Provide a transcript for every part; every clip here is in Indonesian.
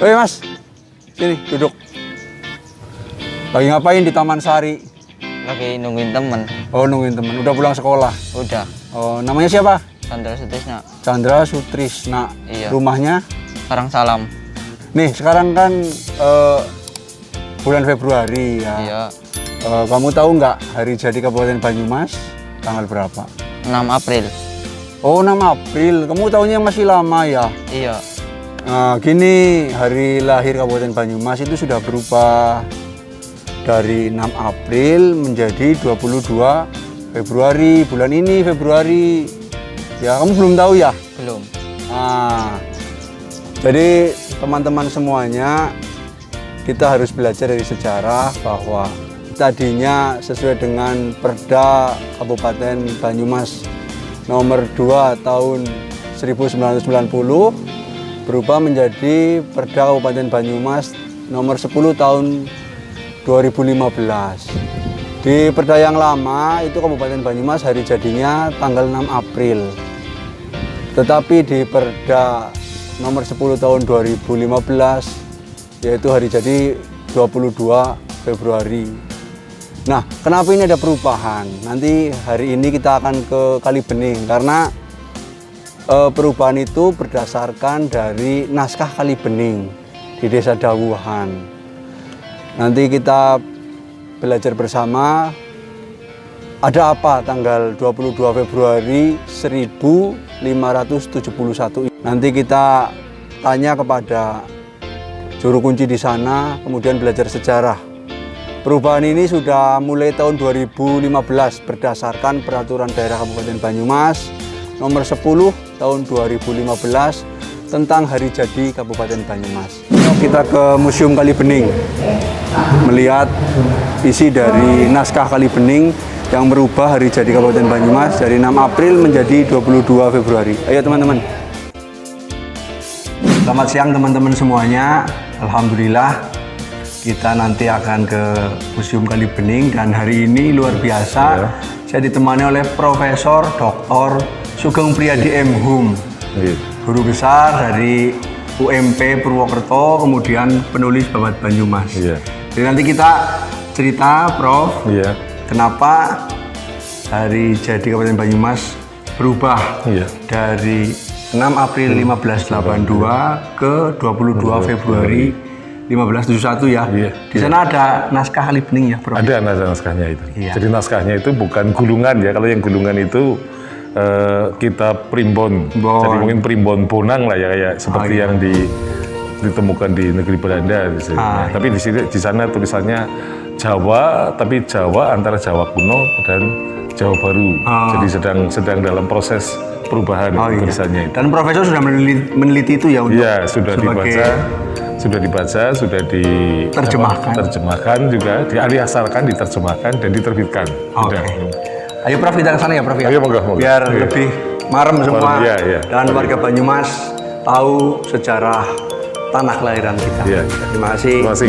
Woi Mas, sini duduk. Lagi ngapain di Taman Sari? Lagi nungguin temen. Oh, nungguin temen. Udah pulang sekolah? Udah. Oh, namanya siapa? Chandra Sutrisna. Chandra Sutrisna. Iya. Rumahnya? Salam. Nih, sekarang kan bulan Februari ya. Iya. Kamu tahu nggak hari jadi Kabupaten Banyumas tanggal berapa? 6 April. Oh, 6 April. Kamu tahunya masih lama ya? Iya. Nah, gini, hari lahir Kabupaten Banyumas itu sudah berubah dari 6 April menjadi 22 Februari. Bulan ini Februari. Ya, kamu belum tahu ya? Belum. Nah, jadi teman-teman semuanya, kita harus belajar dari sejarah bahwa tadinya sesuai dengan Perda Kabupaten Banyumas nomor 2 tahun 1990 berubah menjadi Perda Kabupaten Banyumas nomor 10 tahun 2015. Di Perda yang lama itu Kabupaten Banyumas hari jadinya tanggal 6 April. Tetapi di Perda nomor 10 tahun 2015 yaitu hari jadi 22 Februari. Nah, kenapa ini ada perubahan? Nanti hari ini kita akan ke Kalibening karena perubahan itu berdasarkan dari naskah Kalibening di Desa Dawuhan. Nanti kita belajar bersama ada apa tanggal 22 Februari 1571. Nanti kita tanya kepada juru kunci di sana, kemudian belajar sejarah. Perubahan ini sudah mulai tahun 2015 berdasarkan Peraturan Daerah Kabupaten Banyumas nomor 10 tahun 2015 tentang hari jadi Kabupaten Banyumas. Kita ke Museum Kalibening melihat isi dari naskah Kalibening yang merubah hari jadi Kabupaten Banyumas dari 6 April menjadi 22 Februari. Ayo teman-teman. Selamat siang teman-teman semuanya. Alhamdulillah kita nanti akan ke Museum Kalibening dan hari ini luar biasa. Saya ditemani oleh Profesor Dr. Sugeng Priadi M. Hum, guru besar dari UMP Purwokerto, kemudian penulis Babat Banyumas. Jadi nanti kita cerita, Prof, kenapa hari jadi Kabupaten Banyumas berubah dari 6 April 1582 ke 22 Februari 1571 ya. Di sana ada naskah Kalibening ya, Prof? Ada naskahnya itu. Jadi naskahnya itu bukan gulungan ya. Kalau yang gulungan itu kita primbon. Jadi mungkin primbon Bonang lah ya, kayak seperti yang ditemukan di negeri Belanda. Tapi di sana tulisannya Jawa, tapi Jawa antara Jawa kuno dan Jawa baru. Jadi sedang dalam proses perubahan tulisannya. Dan Profesor sudah meneliti itu ya? Iya, sudah dibaca, sudah diterjemahkan juga, diasarkan, diterjemahkan dan diterbitkan. Ayo Prof, kita ke sana ya Prof ya. Ayo, moga. Biar lebih marem semua dan warga Banyumas tahu sejarah tanah kelahiran kita. Terima kasih. Terima kasih.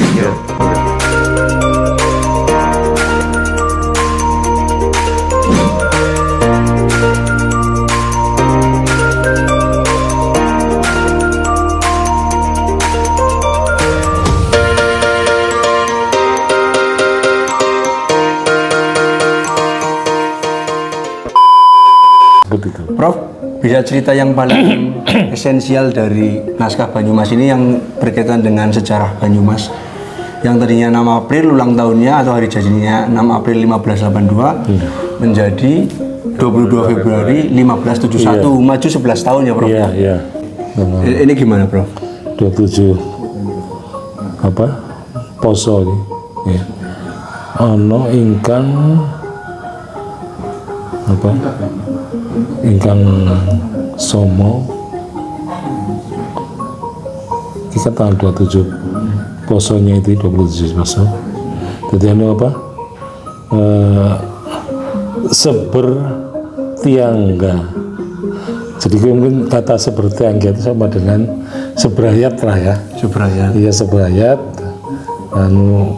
Prof, bisa cerita yang paling esensial dari naskah Banyumas ini yang berkaitan dengan sejarah Banyumas yang tadinya 6 April ulang tahunnya atau hari jadinya 6 April 1582 menjadi 22 Februari 1571, maju 11 tahun ya Prof? Iya. Ini gimana Prof? 27 poso ini. Ono ingkang somo kita tanggal 27 posonya itu 27 poso. Jadi sebertiangga. Jadi mungkin kata sebertiangga itu sama dengan seberayat lah ya. Iya, seberayat.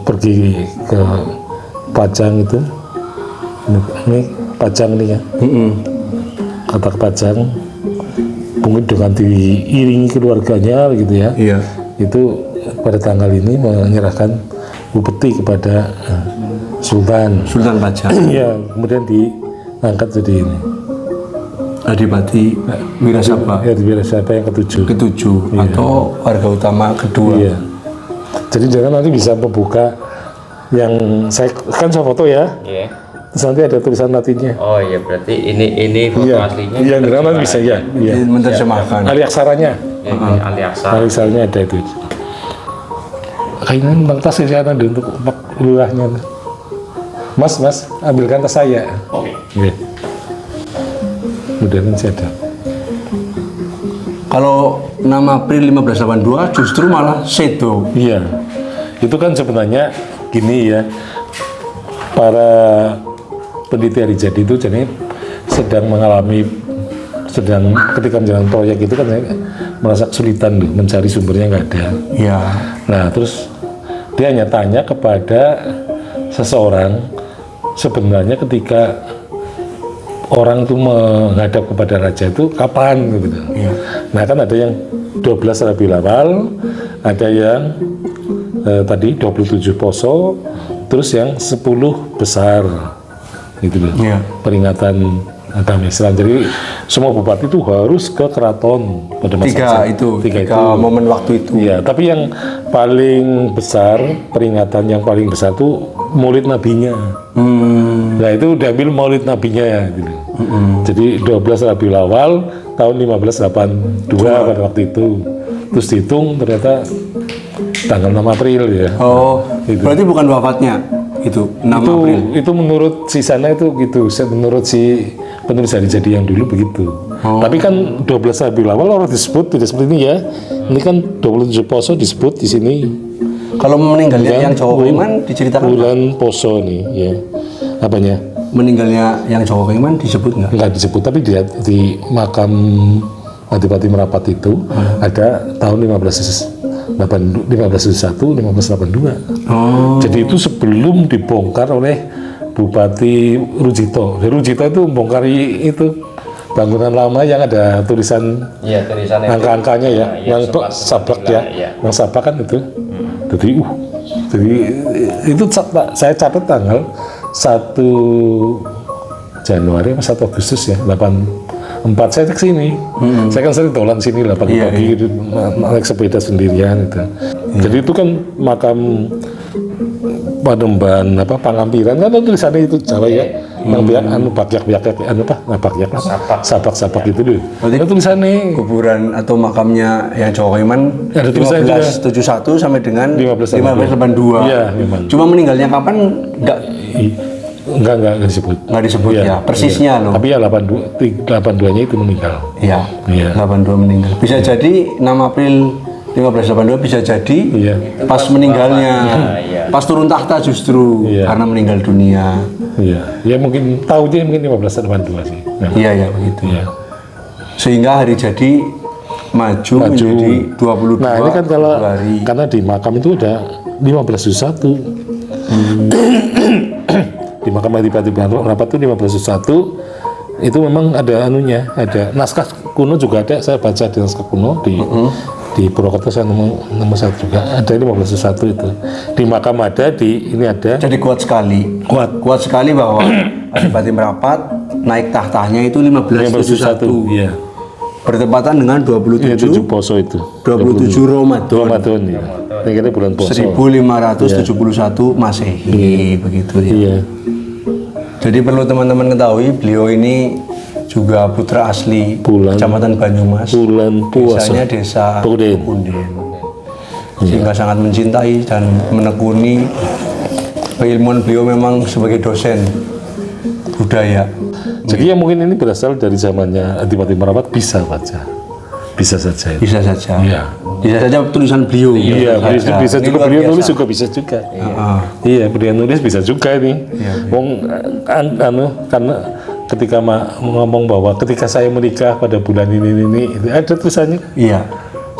Pergi ke Pajang itu. Ini Pajang nih ya. Kata Pajang mungkin dengan diiringi keluarganya gitu ya. itu pada tanggal ini menyerahkan upeti kepada Sultan Pajang. ya, kemudian diangkat jadi ini Adipati Wirasaba. ya, Wirasaba yang ketujuh Atau warga utama kedua. iya. Jadi jangan nanti bisa membuka yang saya foto ya. Iya. Terus nanti ada tulisan Latinnya. Oh iya, berarti ini foto Iya, aslinya. iya, nanti bisa ya. Iya. Menerjemahkan. Aliaksaranya. Ya, ini aliaksa. Aliaksaranya ada itu. Kayaknya bang tas di sana deh untuk Pak Lurahnya. Mas, ambilkan tas saya. Oke. Iya. Mudah nanti ada. Kalau 6 April 1582 justru malah Sedo. Iya. Itu kan sebenarnya gini ya. Para peneliti hari jadi itu jadi sedang ketika menjalankan proyek itu kan merasa kesulitan loh, mencari sumbernya nggak ada. Iya. Nah terus dia hanya tanya kepada seseorang sebenarnya ketika orang itu menghadap kepada raja itu kapan gitu. Iya. Nah kan ada yang 12 Rabiul Awal, ada yang tadi 27 Poso, terus yang 10 besar gitu loh. Iya. Peringatan agama Islam. Jadi semua bupati itu harus ke keraton pada masa Tiga momen waktu itu. Iya, tapi yang paling besar, peringatan yang paling besar itu Maulid Nabinya. Nah itu diambil Maulid Nabinya ya. Gitu. Jadi 12 Rabiul Awal tahun 1582 pada waktu itu. Terus dihitung ternyata tanggal 6 April ya. Oh, Gitu. berarti bukan wafatnya itu 6 April. Itu menurut si sana itu gitu, menurut si penulis hari jadi yang dulu begitu. Tapi kan 12 Rabiul Awal orang disebut tidak seperti ini ya. Ini kan 27 Poso disebut di sini. Kalau meninggalnya yang Jawa Keiman diceritakan Bulan Poso nih ya. Apanya? meninggalnya yang Jawa Keiman disebut nggak? Enggak disebut, tapi di makam Adipati Merapat itu ada tahun 1571, 1582. Oh. Jadi itu sebelum dibongkar oleh Bupati Rujito. Rujito itu membongkar itu bangunan lama yang ada tulisan Iya, tulisannya angka-angkanya ya, yang sablak ya, yang sablak kan itu. Jadi itu saya catat tanggal 1 Januari atau 1 Agustus ya, 84 saya ke sini. Saya kan sering dolan sini lah pagi-pagi naik sepeda sendirian itu. Jadi itu kan makam Panembahan Pangampiran kan tulisannya itu Jawa ya. Yang biak sapak itu dulu. Berarti itu tulisannya kuburan atau makamnya yang Jawa Keiman ada tulisannya 1571 sampai dengan 1582. Iya, memang. Cuma meninggalnya kapan Enggak disebut. Nggak disebut ya, persisnya loh. Tapi ya 82-nya itu meninggal. Iya, Iya. 82 meninggal. Bisa jadi 6 April 1582 bisa jadi pas meninggalnya, pas turun tahta justru karena meninggal dunia. Iya, ya mungkin tahunnya mungkin 1582 sih. Nah, Iya begitu. iya. Sehingga hari jadi maju menjadi 22 Nah ini kan kalau Februari. karena di makam itu ada 1571. Di makam Adipati Merapat itu 1571 itu memang ada anunya, ada naskah kuno juga ada. Saya baca di naskah kuno di Purwokerto saya nomor 1 juga ada 1571 itu. Di makam ada, ini ada. Jadi kuat sekali. Kuat sekali bahwa Adipati Merapat naik tahtanya itu 1571. Iya. Bertepatan dengan 27 Poso itu. 27 Ramadan. Ya. Ini bulan Poso. 1571 Masehi begitu ya. Iya. Jadi perlu teman-teman ketahui beliau ini juga putra asli Kecamatan Banyumas. Bulan puasa. Desanya desa Punden. Sehingga sangat mencintai dan menekuni keilmuan beliau memang sebagai dosen budaya. Jadi ya mungkin ini berasal dari zamannya Adipati Merapat bisa saja. Bisa saja. Bisa saja. Iya. Bisa saja tulisan beliau. Iya, bisa Ini juga luar beliau biasa. nulis juga bisa juga. Iya, beliau nulis bisa juga ini. Wong karena ketika ngomong bahwa ketika saya menikah pada bulan ini ada tulisannya. Iya.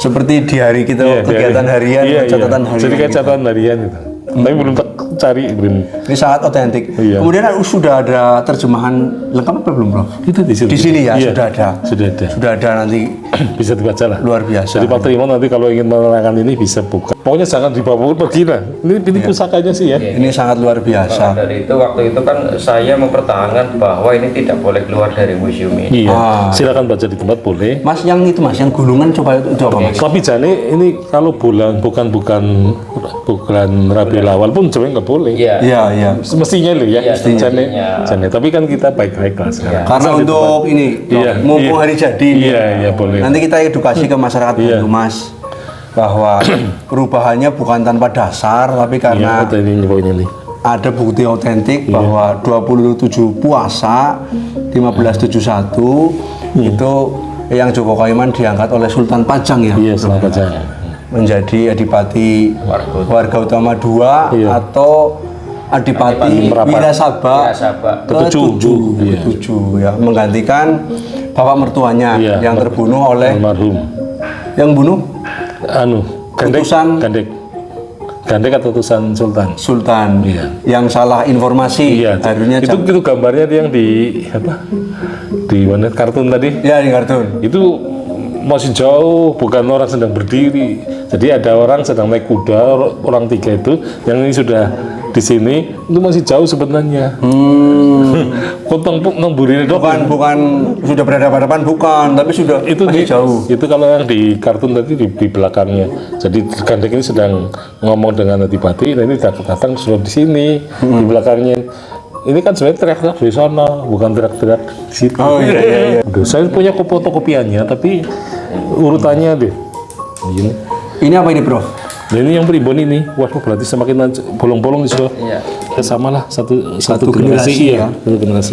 Seperti di hari kita kegiatan harian, catatan harian. Jadi kayak kita. catatan harian itu. Tapi belum cari Ini sangat otentik. Iya. Kemudian sudah ada terjemahan lengkap apa belum, Prof? itu di sini. Di sini ya, Iya, sudah ada. Sudah ada. Sudah ada nanti Bisa dibaca lah. luar biasa. Jadi Pak Trimon nanti kalau ingin menerangkan ini bisa buka. Pokoknya jangan dibawa pergi lah. Ini pusakanya sih ya. Ini sangat luar biasa. Maka dari itu waktu itu kan saya mempertahankan bahwa ini tidak boleh keluar dari museum ini. Iya. Silakan baca di tempat boleh. Mas yang itu Mas, yang gulungan coba itu apa Mas? Tapi jane ini kalau bulan bukan Rabiul Awal pun sebenarnya nggak boleh. Iya. Iya, iya. Mestinya loh ya. Iya, Jane. Tapi kan kita baik-baik lah sekarang. Karena untuk ini, Iya, mumpung iya. hari jadi ini. Iya, iya boleh. Nanti kita edukasi ke masyarakat dulu Mas, bahwa perubahannya bukan tanpa dasar, tapi karena Iya, ini poin ini. ada bukti otentik bahwa 27 puasa 1571 itu yang Joko Kaiman diangkat oleh Sultan Pajang ya, Iya, selamat aja. menjadi Adipati Warga Utama II Iya. atau Adipati Wirasaba Wirasaba. ketujuh, Iya. ya, menggantikan bapak mertuanya Iya, yang terbunuh oleh Almarhum. yang bunuh Utusan- Gandek atau utusan Sultan. Sultan Iya. yang salah informasi. Iya, Akhirnya itu gambarnya yang di apa? Di mana kartun tadi? ya di kartun. Itu masih jauh, bukan orang sedang berdiri. Jadi ada orang sedang naik kuda, orang tiga itu, yang ini sudah di sini, itu masih jauh sebenarnya. Kok nemburi dok? Bukan sudah berhadapan-hadapan, bukan, tapi sudah Itu masih jauh. Itu kalau yang di kartun tadi di belakangnya. Jadi Gandek ini sedang ngomong dengan Adipati, nah ini datang sudah di sini, di belakangnya. Ini kan sebenarnya teriak-teriak di sana, bukan teriak-teriak di situ. Oh iya, iya, iya. Aduh, saya punya fotokopiannya, tapi urutannya deh. Ini. Ini apa ini, Prof? Nah, ini yang primbon ini, waduh berarti semakin bolong-bolong di situ. Iya. Ya sama lah, satu generasi generasi ya. satu generasi.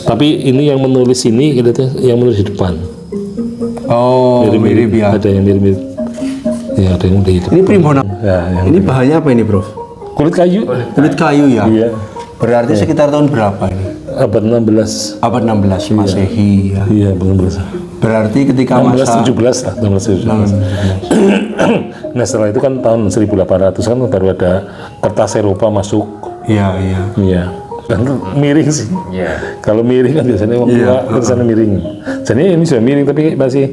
Tapi ini yang menulis ini, kelihatannya yang menulis di depan. Oh, mirip ya. Ada yang mirip-mirip. Ya, ada yang udah itu. Ini primbon. Ya, yang Ini bahannya apa ini, Prof? kulit kayu. Kulit kayu ya. Iya. Berarti sekitar tahun berapa ini? Abad 16. Abad 16 Masehi ya. Iya, belum berasa. Berarti ketika 1617 masa lah, 1617. Nah, setelah itu kan tahun 1800 kan baru ada kertas Eropa masuk. Iya, iya. Iya. Dan itu miring sih. Iya. Kalau miring kan biasanya orang tua tulisannya miring. Jadi ini sudah miring tapi masih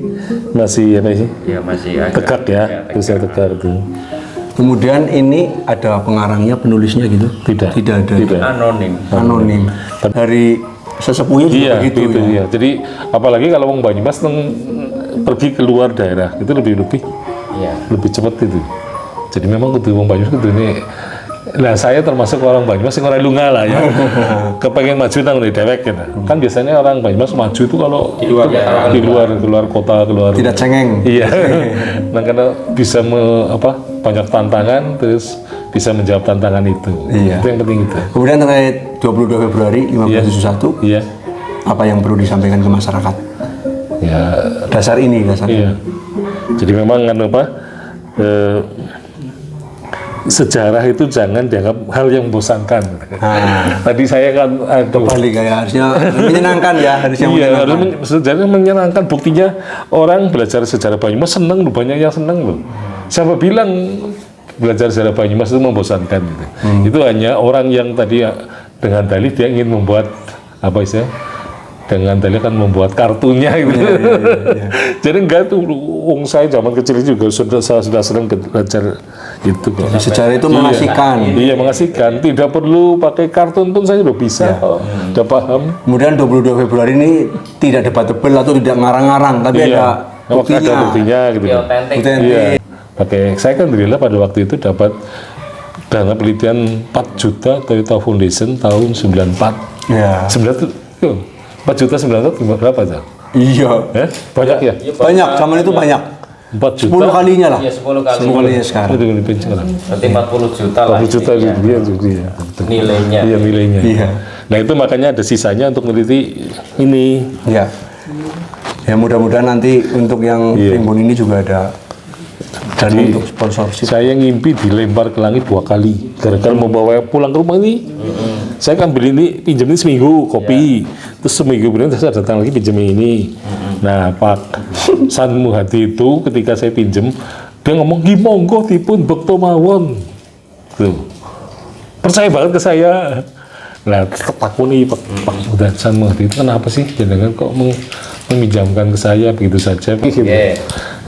apa sih? Iya, masih agak Tegak ya, tulisannya tegak itu. Kemudian ini ada pengarangnya, penulisnya gitu? Tidak. Tidak ada. Tidak. anonim. Anonim. Dari sesepuhnya juga Iya, begitu gitu ya. ya. Jadi apalagi kalau wong Banyumas pergi keluar daerah itu lebih Iya. cepat itu. Jadi memang kudu wong Banyumas kudu ini. Nah, saya termasuk orang Banyumas yang orang lunga lah ya. Kepengen maju nang di dewek gitu. Kan biasanya orang Banyumas maju itu kalau di luar kota, keluar. Tidak cengeng. Iya. Nah, karena bisa banyak tantangan terus bisa menjawab tantangan itu. Iya. Itu yang penting itu. Kemudian terkait 22 Februari 1571, Iya. apa yang perlu disampaikan ke masyarakat? Ya, Dasar ini. iya. Jadi memang kan sejarah itu jangan dianggap hal yang membosankan. Tadi saya kan Kembali kayak harusnya menyenangkan ya, harusnya iya, menyenangkan. sejarah menyenangkan. Buktinya orang belajar sejarah Banyumas seneng loh, banyak yang seneng loh. Siapa bilang belajar sejarah Banyumas itu membosankan gitu. Itu hanya orang yang tadi dengan dalih dia ingin membuat apa istilahnya, dengan dalih kan membuat kartunya gitu. Iya. Jadi enggak tuh, saya zaman kecil juga sudah sering belajar itu kok. Sejarah itu mengasihkan. Iya, mengasihkan. Tidak perlu pakai kartun pun saya udah bisa, udah paham. Kemudian 22 Februari ini tidak debatable atau tidak ngarang-ngarang, tapi ada buktinya. Ada buktinya gitu. Iya, otentik. Otentik. Iya. Pakai saya kan alhamdulillah pada waktu itu dapat dana penelitian 4 juta Toyota Foundation tahun 94. Ya. 4 juta 94 berapa aja? Iya. Banyak ya? Banyak, zaman itu banyak. 4 juta. 10 kalinya lah. Iya, 10 kali. 10 kalinya sekarang. Itu lebih sekarang. Berarti 40 juta lah. 40 juta intinya. dia juga ya. Nilainya. Iya, nilainya. Iya. Nah, itu makanya ada sisanya untuk meneliti ini. Ya. Ya mudah-mudahan nanti untuk yang primbon ini juga ada dan untuk sponsorship. Saya ngimpi dilempar ke langit 2 kali gara-gara membawa pulang ke rumah ini. Saya kan beli ini, pinjam ini seminggu kopi, terus seminggu kemudian saya datang lagi pinjam ini. Nah, Pak San Muhadi itu ketika saya pinjam dia ngomong, "Gi monggo dipun bekto mawon." Tuh. percaya banget ke saya. Nah, takuni Pak Mudasan itu kenapa sih jenengan kok meminjamkan ke saya begitu saja gitu.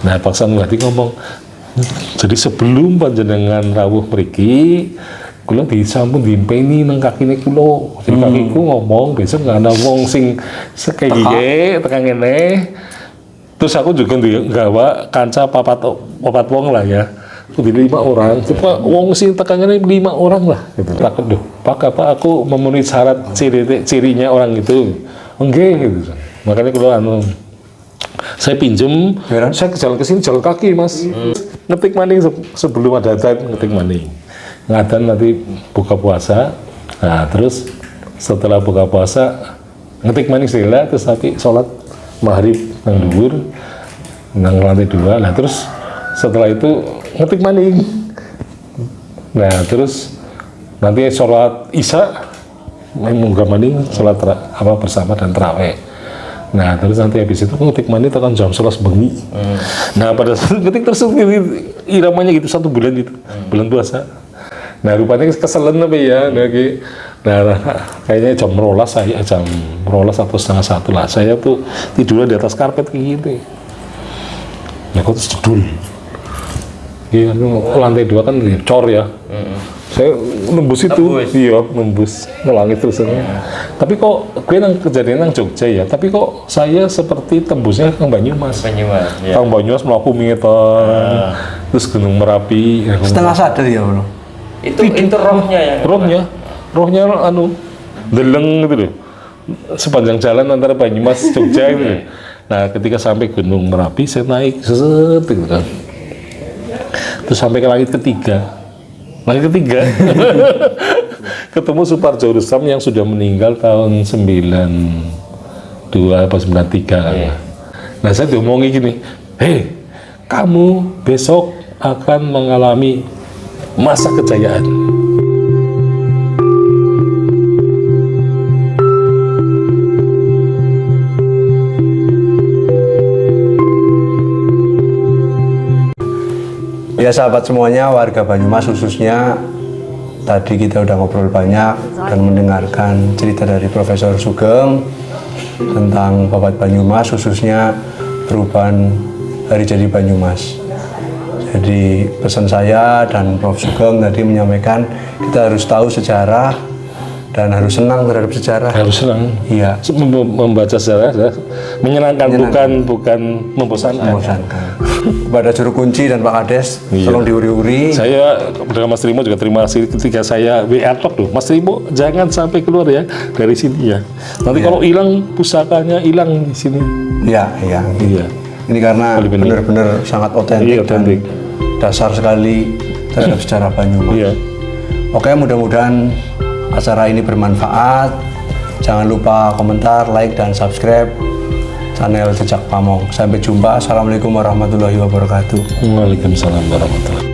Nah, Pak Sanwati ngomong, jadi sebelum panjenengan rawuh mriki, kula disampun dimpeni nang kakine kula. Jadi kakiku ngomong besok nggak ada wong sing sekaya tekan ngene. Terus aku juga nggawa kanca papat wong lah ya. Di 5 orang, cuma wong sing tekanannya 5 orang lah. Gitu. Takut doh, Pak apa aku memenuhi syarat cirinya orang itu? Enggak gitu. Makanya kalau saya pinjem, saya jalan ke sini jalan kaki mas. Ngetik maning sebelum ada adzan ngetik maning. Ngadan nanti buka puasa. Nah terus setelah buka puasa ngetik maning sila terus nanti sholat maghrib nang dhuwur nang lantai 2. Nah terus setelah itu ngetik maning. Nah terus nanti sholat isya munggah maning sholat bersama dan tarawih. Nah terus nanti habis itu ngetik maning tekan jam 11 bengi. Nah pada saat ngetik terus iramanya gitu 1 bulan itu bulan puasa. Nah rupanya keselen apa ya. Nah kayaknya jam 12 saya jam 12 atau setengah 1 lah saya tuh tidur di atas karpet kayak gitu. Nah kok terus jedul. Iya, lantai 2 kan cor ya. Saya nembus itu, iya nembus ngelangit terus. Tapi kok gue nang kejadian nang Jogja ya. Tapi kok saya seperti tembusnya Kang Banyumas. Ya. Kang Banyumas melaku mingetan, terus Gunung Merapi. Setengah sadar ya bro. Itu rohnya yang Rohnya deleng gitu loh. Sepanjang jalan antara Banyumas Jogja itu. Loh. Nah, ketika sampai Gunung Merapi saya naik seset gitu kan. Terus sampai ke langit ketiga ketemu Suparjo Rustam yang sudah meninggal tahun 92 atau 93. Nah saya diomongi gini, hei kamu besok akan mengalami masa kejayaan. Ya sahabat semuanya, warga Banyumas khususnya, tadi kita udah ngobrol banyak dan mendengarkan cerita dari Profesor Sugeng tentang Babat Banyumas, khususnya perubahan hari jadi Banyumas. Jadi pesan saya dan Prof Sugeng tadi menyampaikan kita harus tahu sejarah dan harus senang terhadap sejarah. Harus senang. Iya. Membaca sejarah menyenangkan, bukan membosankan. Kepada juru kunci dan Pak Kades, tolong diuri-uri. Saya dengan Mas Trimo juga terima kasih ketika saya WA talk loh, Mas Trimo jangan sampai keluar ya dari sini ya. Nanti kalau hilang pusakanya hilang di sini. Iya. Ini karena benar-benar sangat otentik dan dasar sekali terhadap sejarah Banyumas. Iya. Oke, mudah-mudahan acara ini bermanfaat. Jangan lupa komentar, like, dan subscribe channel Jejak Pamong. Sampai jumpa. Assalamualaikum warahmatullahi wabarakatuh. Waalaikumsalam warahmatullahi wabarakatuh.